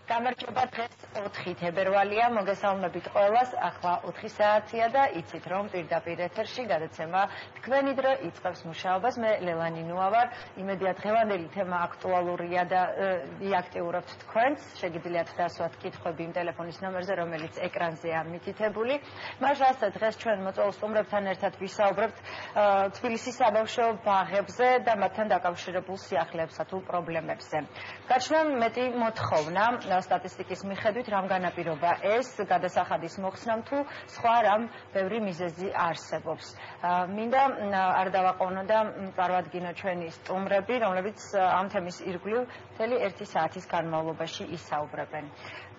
გამარჯობა, დღეს 4 თებერვალია, მოგესალმებით ყველას. ახლა 4 საათია და იცით რომ პირდაპირ ეთერში გადაცემა თქვენი დრო იწყებს მუშაობას. მე ლელანი ნუა ვარ. იმედია დღევანდელი თემა აქტუალურია და იაქტიურებთ თქვენს. შეგიძლიათ დასვათ კითხვები იმ ტელეფონის ნომერზე, რომელიც ეკრანზეა მითითებული. მაშას დღეს ჩვენ მოწვეულ სტუმრებთან ერთად ვისაუბრებთ თბილისის საბავშვო ბაღებზე და მათთან დაკავშირებულ სიახლეებსა თუ პრობლემებზე. გაჩვენა მეტი მოთხოვნა სტატისტიკის მიხედვით რამ განაპირობა ეს გადასახადის მოხსნამ თუ სხვა რამ ბევრი მიზეზი არსებობს. მინდა არ დავაყოვნო და წარვადგინო ჩვენი სტუმრები, რომლებიც ამ თემის ირგვლივ მთელი 1 საათის განმავლობაში ისაუბრებენ.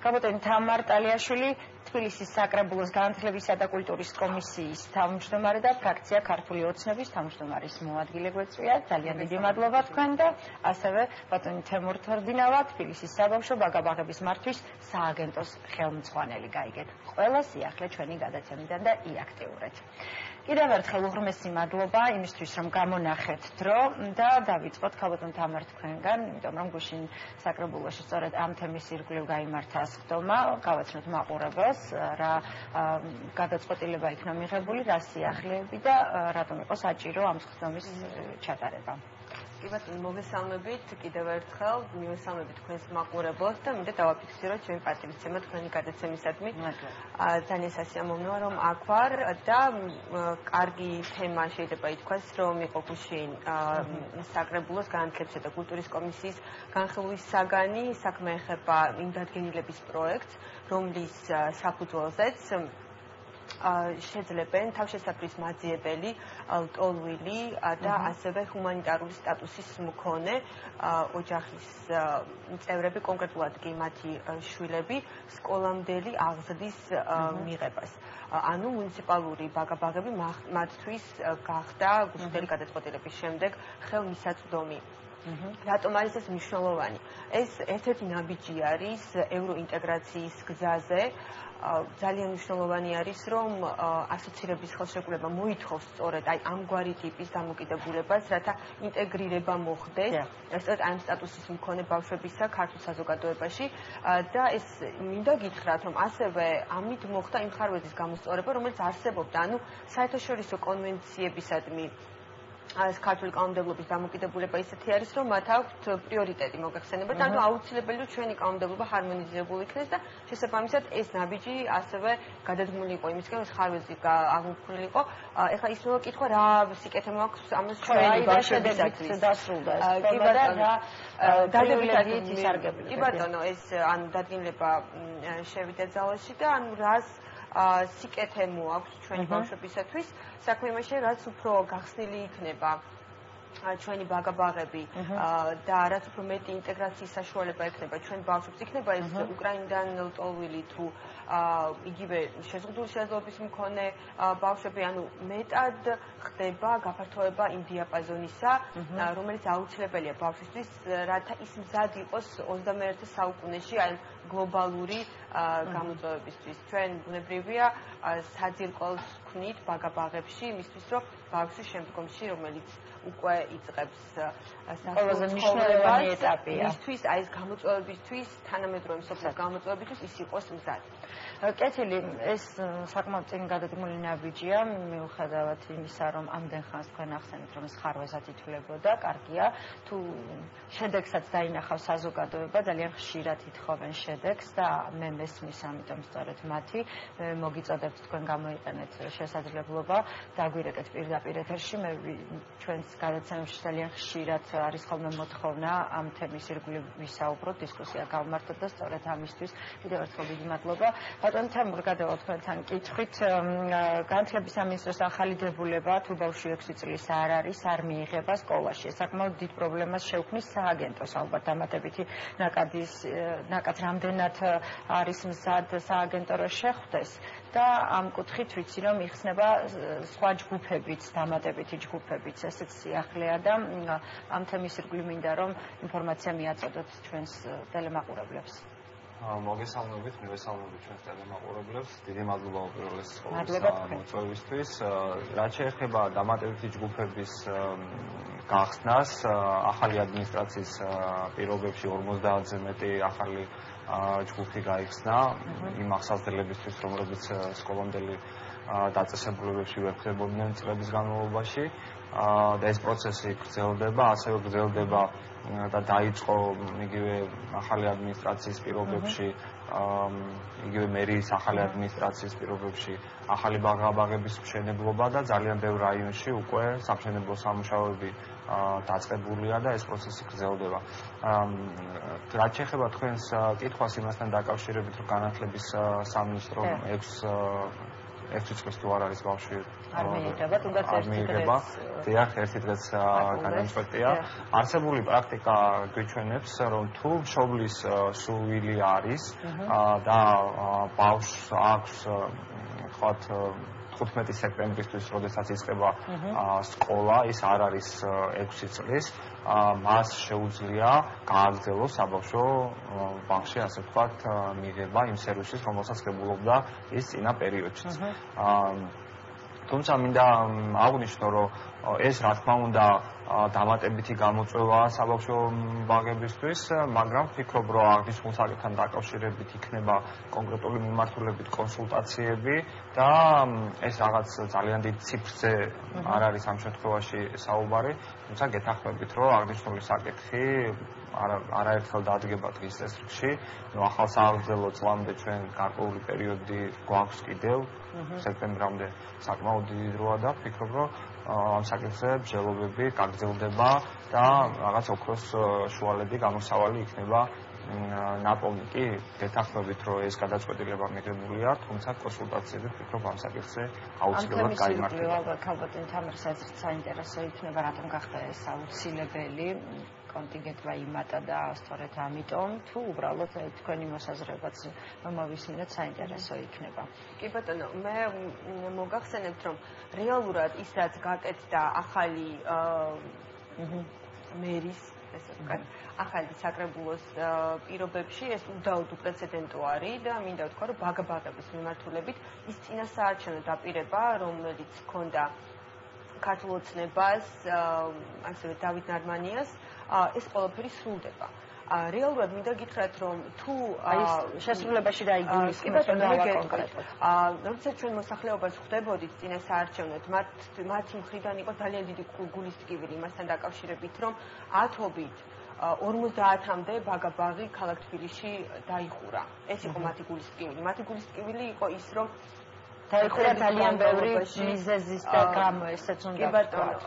გაბატონი თამარ ტალიაშვილი, თბილისის საკრებულოს განათლებისა და კულტურის კომისიის თავმჯდომარე და ფრაქცია ქართული ოცნების თავმჯდომარის მოადგილე გვეწვია. ძალიან დიდი მადლობა თქვენ და ასევე ბატონი თემურ თორდინავა, თბილისის საბავშვო ბაღების მართვის სააგენტოს ხელმძღვანელი. გაიგეთ ყველა სიახლე ჩვენი გადაცემიდან და იაქტიურეთ. კიდევ ერთხელ უღრმესი მადლობა იმისთვის, რომ გამონახეთ დრო და დავიწყოთ ქალბატონ თამარ თქვენგან, იმიტომ რომ გუშინ საკრებულოში სწორედ ამ თემის ირგვლივ გაიმართა სხდომა, გავაცნოთ მაყურებელს, რა გადაწყვეტილება იქნა მიღებული, რა სიახლეები და რატომ იყო საჭირო ამ სხდომის ჩატარება. კი ბატონო, მოგესალმებით კიდევ ერთხელ, მივესალმებით თქვენს მაყურებელს და მინდა დავაფიქსიროთ ჩვენი პატივისცემა თქვენი გადაცემისადმი. ძალიან სასიამოვნოა რომ აქ ვარ და კარგი თემა შეიძლება ითქვას, რომ იყო გუშინ საკრებულოს განათლებისა და კულტურის კომისიის განხილვის საგანი, საქმე ეხება იმ დადგენილების პროექტს, რომლის საფუძველზეც შეძლებენ თავშესაფრის მაძიებელი, ლტოლვილი და ასევე ჰუმანიტარული სტატუსის მქონე ოჯახის წევრები, კონკრეტულად კი მათი შვილები, სკოლამდელი აღზრდის მიღებას. ანუ მუნიციპალური ბაღები მათთვის გახდა გუშინდელი გადაწყვეტილების შემდეგ ხელმისაწვდომი. რატომ არის ეს მნიშვნელოვანი? ეს ერთ-ერთი ნაბიჯი არის ევროინტეგრაციის გზაზე. ძალიან მნიშვნელოვანი არის, რომ ასოცირების ხელშეკრულება მოითხოვს სწორედ ამგვარი ტიპის დამოკიდებულებას, რათა ინტეგრირება მოხდეს სწორედ ამ სტატუსის მქონე ბავშვებისა ქართულ საზოგადოებაში და ეს მინდა გითხრათ, რომ ასევე ამით მოხდა იმ ხარვეზის გამოსწორება, რომელიც არსებობდა, ანუ საერთაშორისო კონვენციებისადმი ქართული კანონმდებლობის დამოკიდებულება ისეთი არის, რომ მათ აქვთ პრიორიტეტი მოგახსენებათ, ანუ აუცილებელი რომ ჩვენი კანონმდებლობა ჰარმონიზებული იქნეს და შესაბამისად ეს ნაბიჯი ასევე გადადგმული იყო იმისგან, რომ ხარვეზი აღმოფხვრილი იყო. ეხლა ის მოკითხვა რა სიკეთე მაქვს ამას ჩვენი ბავშვებისათვის დასრულდა ეს პრობლემა და რა დადებითად ისარგებლა. კი ბატონო, ეს ანუ დადგენილება შევიდა ძალაში და ანუ რას სიკეთე მოაქვს ჩვენი ბავშვებისათვის, საქმე იმაშია, რაც უფრო გახსნილი იქნება ჩვენი ბაღები და რაც უფრო მეტი ინტეგრაციის საშუალება ექნება ჩვენ ბავშვებს, იქნება ეს უკრაინიდან ლტოლვილი თუ იგივე შეზღუდული შესაძლებლობის მქონე ბავშვები, ანუ მეტად ხდება გაფართოება იმ დიაპაზონისა, რომელიც აუცილებელია ბავშვისთვის, რათა ის მზად იყოს 21 საუკუნეში აი გლობალური გამოწვევებისთვის. ჩვენ ბუნებრივია საძირკველს ვქნით ბაღებში, იმისთვის რომ ბავშვი შემდგომში, რომელიც უკვე იწყებს ყველაზე მნიშვნელოვანი ეტაპია. მისთვის აი ეს გამოწვევებისთვის, თანამედროვე მსოფლიოს გამოწვევებისთვის ის იყოს მზად. კეთილი, ეს საკმაოდ წინ გადადგმული ნაბიჯია, მიუხედავად იმისა, რომ ამდენ ხანს თქვენ ახსენეთ, რომ ეს ხარვეზად ითვლებოდა, კარგია, თუ შედეგსაც დაინახავს საზოგადოება, ძალიან ხშირად ითხოვენ შედეგს და მე მესმის ამიტომ სწორედ მათი, მოგიწოდებთ თქვენ გამოიყენეთ შესაძლებლობა, დაგვირეკეთ პირდაპირ ეთერში, მე ჩვენს გადაცემებში ძალიან ხშირად არის ხოლმე მოთხოვნა ამ თემის ირგვლივ ვისაუბროთ, დისკუსია გავმართოთ და სწორედ ამისთვის კიდევ ერთხელ დიდი მადლობა. ბატონ თემურ, გადავალ თქვენთან კითხვით, განათლების სამინისტროს ახალი დებულება თუ ბავშვი 6 წლის არ არის, არ მიიღება სკოლაში. საკმაოდ დიდ პრობლემას შეუქმნის სააგენტოს, ალბათ დამატებითი ნაკადს რამდენად არის მზად სააგენტო რომ შეხვდეს და ამ კუთხით ვიცი რომ იხსნება სხვა ჯგუფებიც, დამატებითი ჯგუფებიც, ესეც სიახლეა და ამ თემის ირგვლივ მინდა რომ ინფორმაცია მიაწოდოთ ჩვენს ტელემაყურებლებს. მოგესალმებით, მივესალმებით ჩვენს ტელემაყურებლებს. დიდი მადლობა უპირველეს ყოვლისა მოწვევისთვის. რაც შეეხება დამატებითი ჯგუფების გახსნას, ახალი ადმინისტრაციის პირობებში 50-ზე მეტი ახალი ჯგუფი გაიხსნა იმ აღსავსებლებისთვის, რომლებიც სკოლამდელი დაწესებულებებში ვერ ხდებოდნენ წლების განმავლობაში. და ეს პროცესი გრძელდება, ასევე გრძელდება და დაიწყო იგივე ახალი ადმინისტრაციის პირობებში, იგივე მერიის ახალი ადმინისტრაციის პირობებში ახალი ბაღების მშენებლობა და ძალიან ბევრ რაიონში უკვე სამშენებლო სამუშაოები დაწყებულია და ეს პროცესი გრძელდება. რაც შეეხება თქვენს კითხვას იმასთან დაკავშირებით, რომ განათლების სამინისტრო 6 წლის თუ არ არის ბავშვი არ მიიღება, თუნდაც ერთი დღეს. დიახ, ერთი დღეს განამწყვეტია. არსებული პრაქტიკა გვიჩვენებს, რომ თუ მშობლის სურვილი არის და ბავშვს აქვს ვთქვათ 15 სექტემბრისთვის, როდესაც იწყება სკოლა, ის არ არის 6 წლის, მას შეუძლია გააგრძელოს საბავშვო ბაღში, ასე ვთქვათ, მიღება იმ სერვისის, რომელსაც ღებულობდა ის წინა პერიოდშიც. თუმცა მინდა აღვნიშნო, რომ ეს რა თქმა უნდა დამატებითი გამოწვევაა საბავშვო ბაღებისთვის, მაგრამ ვფიქრობ, რომ აღნიშნულ საკითხთან დაკავშირებით იქნება კონკრეტული მიმართულებით კონსულტაციები და ეს რაღაც ძალიან დიდ ციფრზე არ არის ამ შემთხვევაში საუბარი, თუმცა გეთანხმებით, რომ აღნიშნული საკითხი არაერთხელ დადგება დღის წესრიგში. ახალ სააგრძელო წლამდე ჩვენ გარკვეული პერიოდი გვაქვს კიდევ სექტემბრამდე საკმაოდ დიდი დროა და ვფიქრობ, რომ ამ საკითხზე მსჯელობები გაგრძელდება და რაღაც ოქროს შუალედი გამოსავალი იქნება ნაპოვნი. კი, გეთანხმებით, რომ ეს გადაწყვეტილება მიღებულია, თუმცა კონსულტაციები ვფიქრობ ამ საკითხზე აუცილებლად გაიმართება. ალბათ ქალბატონ თამარის აზრით საინტერესო იქნება, რატომ გახდა ეს აუცილებელი კონტინგენტმა იმატა და სწორედ ამიტომ თუ უბრალოდ თქვენი მოსაზრებაც მომავისმინოთ საინტერესო იქნება. კი ბატონო, მე მოგახსენებთ, რომ რეალურად ის რაც გაკეთდა ახალი მერის, ესე ვთქვათ, ახალი საკრებულოს პირობებში ეს უდაოდ უპრეცედენტო არის და მინდა ვთქვა, რომ ბაღების მიმართულებით ის წინასაარჩევნო დაპირება, რომელიც ჰქონდა ქართულ ოცნებას, ასევე დავით ნარმანიას, ეს ყველაფერი სრულდება. რეალურად მინდა გითხრათ, რომ თუ შესრულებაში დაიგულისხმეთ, როდესაც ჩვენ მოსახლეობას ხვდებოდით წინასაარჩევნოდ, მათი მხრიდან იყო ძალიან დიდი გულისწყივილი იმასთან დაკავშირებით, რომ ათობით 50-მდე ბაღი ქალაქ თბილისში დაიხურა. ეს იყო მათი გულისწყივილი. მათი გულისწყივილი იყო ის, რომ დაიხურა ძალიან ბევრი მიზეზის და გამო, ესეც უნდა ვთქვათ.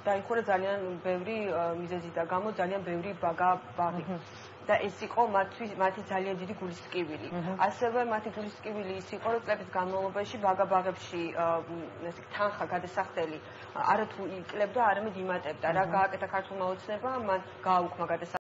დაიხურა ძალიან ბევრი მიზეზის და გამო ძალიან ბევრი ბაღი. და ეს იყო მათი ძალიან დიდი გულისწყივილი. ასევე მათი გულისწყივილი ის იყო, რომ წლების განმავლობაში ბაღებში თანხა გადასახდელი არათუ იკლებდა, არამედ იმატებდა. რა გააკეთა ქართულმა ოცნებამ, მან გააუქმა გადასახდელი